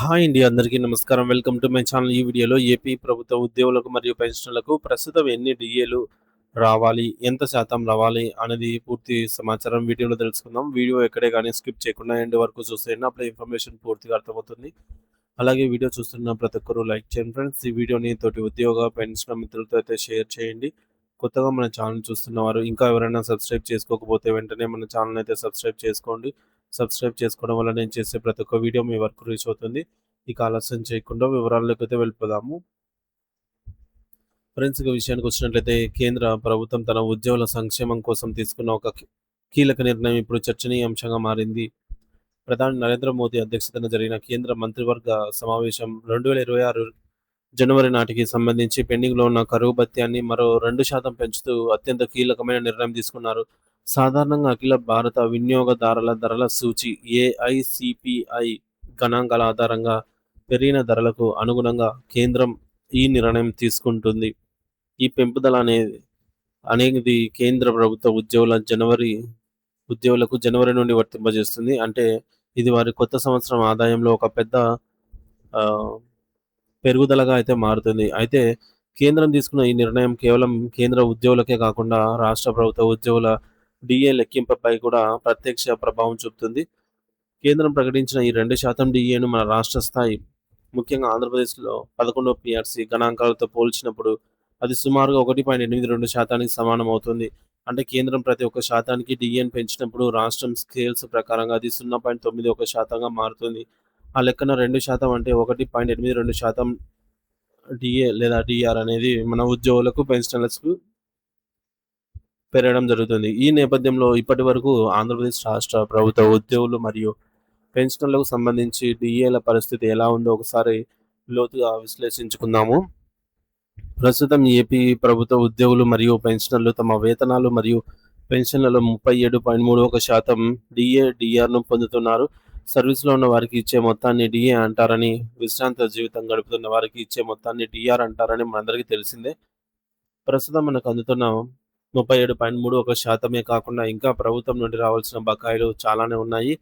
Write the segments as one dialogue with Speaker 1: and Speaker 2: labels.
Speaker 1: Hi అండి. అందరికీ నమస్కారం. Welcome to my channel. ఈ వీడియోలో ఏపీ ప్రభుత్వ ఉద్యోగులకు మరియు పెన్షనర్లకు ప్రస్తుతం ఎన్ని డిఏలు రావాలి, ఎంత శాతం రావాలి అనేది పూర్తి సమాచారం వీడియోలో తెలుసుకుందాం. వీడియో ఎక్కడే గానీ స్కిప్ చేయకుండా ఎండ్ వరకు చూసేయండి. అప్పుడే ఇన్ఫర్మేషన్ పూర్తిగా అర్థమవుతుంది. అలాగే వీడియో చూస్తున్న ప్రతి ఒక్కరు లైక్ చేయండి ఫ్రెండ్స్. ఈ వీడియోని తోటి ఉద్యోగ, పెన్షనర్ మిత్రులతో అయితే షేర్ చేయండి. కొత్తగా మన ఛానల్ చూస్తున్నవారు ఇంకా ఎవరైనా సబ్స్క్రైబ్ చేసుకోకపోతే వెంటనే మన ఛానల్ అయితే సబ్స్క్రైబ్ చేసుకోండి. సబ్స్క్రైబ్ చేసుకోవడం వల్ల నేను చేసే ప్రతి ఒక్క వీడియో మీ వరకు రీచ్ అవుతుంది. ఇక ఆలస్యం చేయకుండా వివరాల్లోకి అయితే వెళ్ళిపోదాము. ఫ్రెండ్స్, ఇక విషయానికి వచ్చినట్లయితే కేంద్ర ప్రభుత్వం తన ఉద్యోగుల సంక్షేమం కోసం తీసుకున్న ఒక కీలక నిర్ణయం ఇప్పుడు చర్చనీయాంశంగా మారింది. ప్రధాని నరేంద్ర మోదీ అధ్యక్షతన జరిగిన కేంద్ర మంత్రివర్గ సమావేశం 2026 జనవరి నాటికి సంబంధించి పెండింగ్లో ఉన్న కరువు భత్యాన్ని మరో 2% పెంచుతూ అత్యంత కీలకమైన నిర్ణయం తీసుకున్నారు. సాధారణంగా అఖిల భారత వినియోగదారుల ధరల సూచి ఏఐసిపిఐ గణాంకాల ఆధారంగా పెరిగిన ధరలకు అనుగుణంగా కేంద్రం ఈ నిర్ణయం తీసుకుంటుంది. ఈ పెంపుదల అనేది కేంద్ర ప్రభుత్వ ఉద్యోగులకు జనవరి నుండి వర్తింపజేస్తుంది. అంటే ఇది వారి కొత్త సంవత్సరం ఆదాయంలో ఒక పెద్ద పెరుగుదలగా అయితే మారుతుంది. అయితే కేంద్రం తీసుకున్న ఈ నిర్ణయం కేవలం కేంద్ర ఉద్యోగులకే కాకుండా రాష్ట్ర ప్రభుత్వ ఉద్యోగుల డిఏ లెక్కింపుపై కూడా ప్రత్యక్ష ప్రభావం చూపుతుంది. కేంద్రం ప్రకటించిన ఈ 2% డిఏను మన రాష్ట్ర స్థాయి, ముఖ్యంగా ఆంధ్రప్రదేశ్లో 11వ పిఆర్సీ గణాంకాలతో పోల్చినప్పుడు అది సుమారుగా 1.82% సమానం అవుతుంది. అంటే కేంద్రం ప్రతి ఒక్క శాతానికి డిఏను పెంచినప్పుడు రాష్ట్రం స్కేల్స్ ప్రకారంగా అది 0.91%గా మారుతుంది. ఆ లెక్కన 2% అంటే 1.82% డిఏ లేదా డిఆర్ అనేది మన ఉద్యోగులకు, పెన్షనర్స్‌కు పెరగడం జరుగుతుంది. ఈ నేపథ్యంలో ఇప్పటివరకు ఆంధ్రప్రదేశ్ రాష్ట్ర ప్రభుత్వ ఉద్యోగులు మరియు పెన్షనర్లకు సంబంధించి డిఏల పరిస్థితి ఎలా ఉందో ఒకసారి లోతుగా విశ్లేషించుకుందాము. ప్రస్తుతం ఏపీ ప్రభుత్వ ఉద్యోగులు మరియు పెన్షనర్లు తమ వేతనాలు మరియు పెన్షన్లలో 37.31% డిఏ, డిఆర్‌ను పొందుతున్నారు. సర్వీస్‌లో ఉన్న వారికి ఇచ్చే మొత్తాన్ని డిఏ అంటారని, విశ్రాంత జీవితం గడుపుతున్న వారికి ఇచ్చే మొత్తాన్ని డిఆర్ అంటారని మనందరికీ తెలిసిందే. ప్రస్తుతం మనకు అందుతున్న 37.31% కాకుండా ఇంకా ప్రభుత్వం నుండి రావాల్సిన బకాయిలు చాలానే ఉన్నాయి.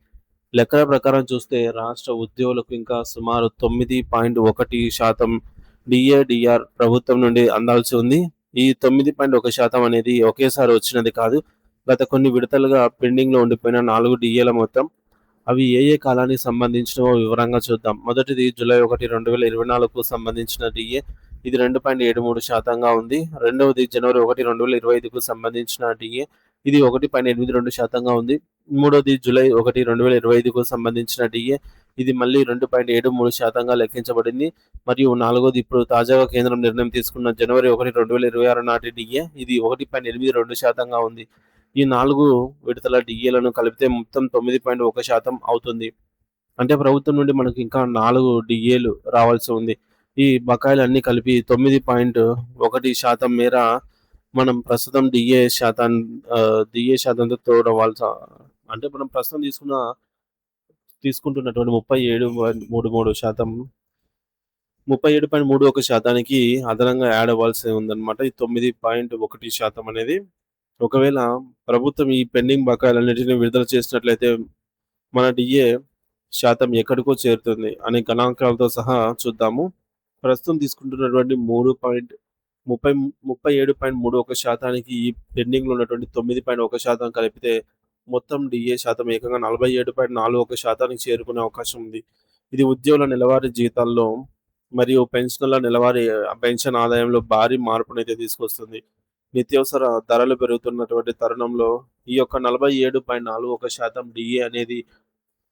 Speaker 1: లెక్కల ప్రకారం చూస్తే రాష్ట్ర ఉద్యోగులకు ఇంకా సుమారు 9.1% డిఏ, డిఆర్ ప్రభుత్వం నుండి అందాల్సి ఉంది. ఈ 9.1% అనేది ఒకేసారి వచ్చినది కాదు. గత కొన్ని విడతలుగా పెండింగ్‌లో ఉండిపోయిన 4 డిఏల మొత్తం. అవి ఏ ఏ కాలానికి సంబంధించినవో వివరంగా చూద్దాం. మొదటిది జూలై 1, 2024కు సంబంధించిన డిఏ. ఇది 2.73%గా ఉంది. రెండవది జనవరి 1, 2025కు సంబంధించిన డిఏ. ఇది 1.82%గా ఉంది. మూడోది జూలై 1, 2025కు సంబంధించిన డిఏ. ఇది మళ్ళీ 2.73%గా లెక్కించబడింది. మరియు నాలుగోది ఇప్పుడు తాజాగా కేంద్రం నిర్ణయం తీసుకున్న జనవరి 1, 2026 నాటి డిఏ. ఇది 1.82%గా ఉంది. ఈ 4 విడతల డిఏలను కలిపితే మొత్తం 9.1% అవుతుంది. అంటే ప్రభుత్వం నుండి మనకు ఇంకా 4 డిఏలు రావాల్సి ఉంది. ఈ బకాయిలన్నీ కలిపి 9.1% మేర మనం ప్రస్తుతం డిఏ శాతంతో తోడవాల్స అంటే మనం ప్రస్తుతం తీసుకుంటున్నటువంటి 37.31%కి అదనంగా యాడ్ అవ్వాల్సి ఉందన్నమాట. ఈ 9.1% అనేది. ఒకవేళ ప్రభుత్వం ఈ పెండింగ్ బకాయిలన్నిటిని విడుదల చేసినట్లయితే మన డిఏ శాతం ఎక్కడికో చేరుతుంది అనే గణాంకాలతో సహా చూద్దాము. ప్రస్తుతం తీసుకుంటున్నటువంటి 37.31%కి ఈ పెండింగ్‌లో ఉన్నటువంటి 9.1% కలిపితే మొత్తం డిఏ శాతం ఏకంగా 47.41%కి చేరుకునే అవకాశం ఉంది. ఇది ఉద్యోగుల నెలవారీ జీతాల్లో మరియు పెన్షనర్ల నెలవారీ పెన్షన్ ఆదాయంలో భారీ మార్పునైతే తీసుకొస్తుంది. నిత్యావసర ధరలు పెరుగుతున్నటువంటి తరుణంలో ఈ యొక్క 47.41% డిఏ అనేది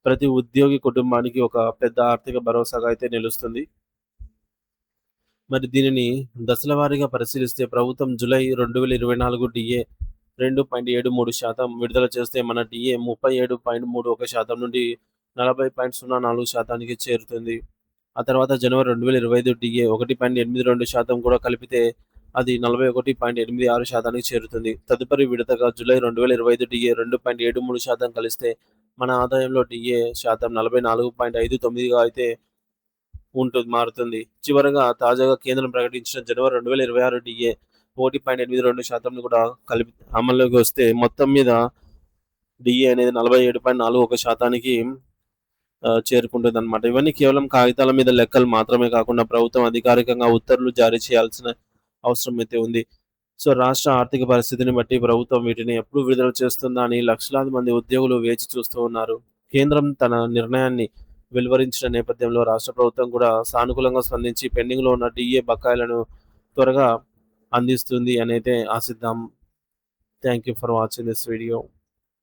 Speaker 1: ప్రతి ఉద్యోగి కుటుంబానికి ఒక పెద్ద ఆర్థిక భరోసాగా అయితే నిలుస్తుంది. మరి దీనిని దశల వారీగా పరిశీలిస్తే ప్రభుత్వం జూలై 2024 డిఏ 2.73% విడుదల చేస్తే మన డిఏ 37.31% నుండి 40.04%కి చేరుతుంది. ఆ తర్వాత జనవరి 2025 డిఏ 1.82% కూడా కలిపితే అది 41.86%కి చేరుతుంది. తదుపరి విడతగా జూలై 2025 డిఏ 2.73% కలిస్తే మన ఆదాయంలో డిఏ శాతం 44.59గా అయితే మారుతుంది. చివరగా తాజాగా కేంద్రం ప్రకటించిన జనవరి 2026 డిఏ 1.82% కూడా కలిపి అమల్లోకి వస్తే మొత్తం మీద డిఏ అనేది 47.41%కి చేరుకుంటుందన్నమాట. ఇవన్నీ కేవలం కాగితాల మీద లెక్కలు మాత్రమే కాకుండా ప్రభుత్వం అధికారికంగా ఉత్తర్వులు జారీ చేయాల్సిన అవసరం అయితే ఉంది. సో, రాష్ట్ర ఆర్థిక పరిస్థితిని బట్టి ప్రభుత్వం వీటిని ఎప్పుడు విడుదల చేస్తుందా అని లక్షలాది మంది ఉద్యోగులు వేచి చూస్తూ ఉన్నారు. కేంద్రం తన నిర్ణయాన్ని వెలువరించిన నేపథ్యంలో రాష్ట్ర ప్రభుత్వం కూడా సానుకూలంగా స్పందించి పెండింగ్‌లో ఉన్న డీఏ బకాయిలను త్వరగా అందిస్తుంది అనైతే ఆశిద్దాం. Thank you for watching this video.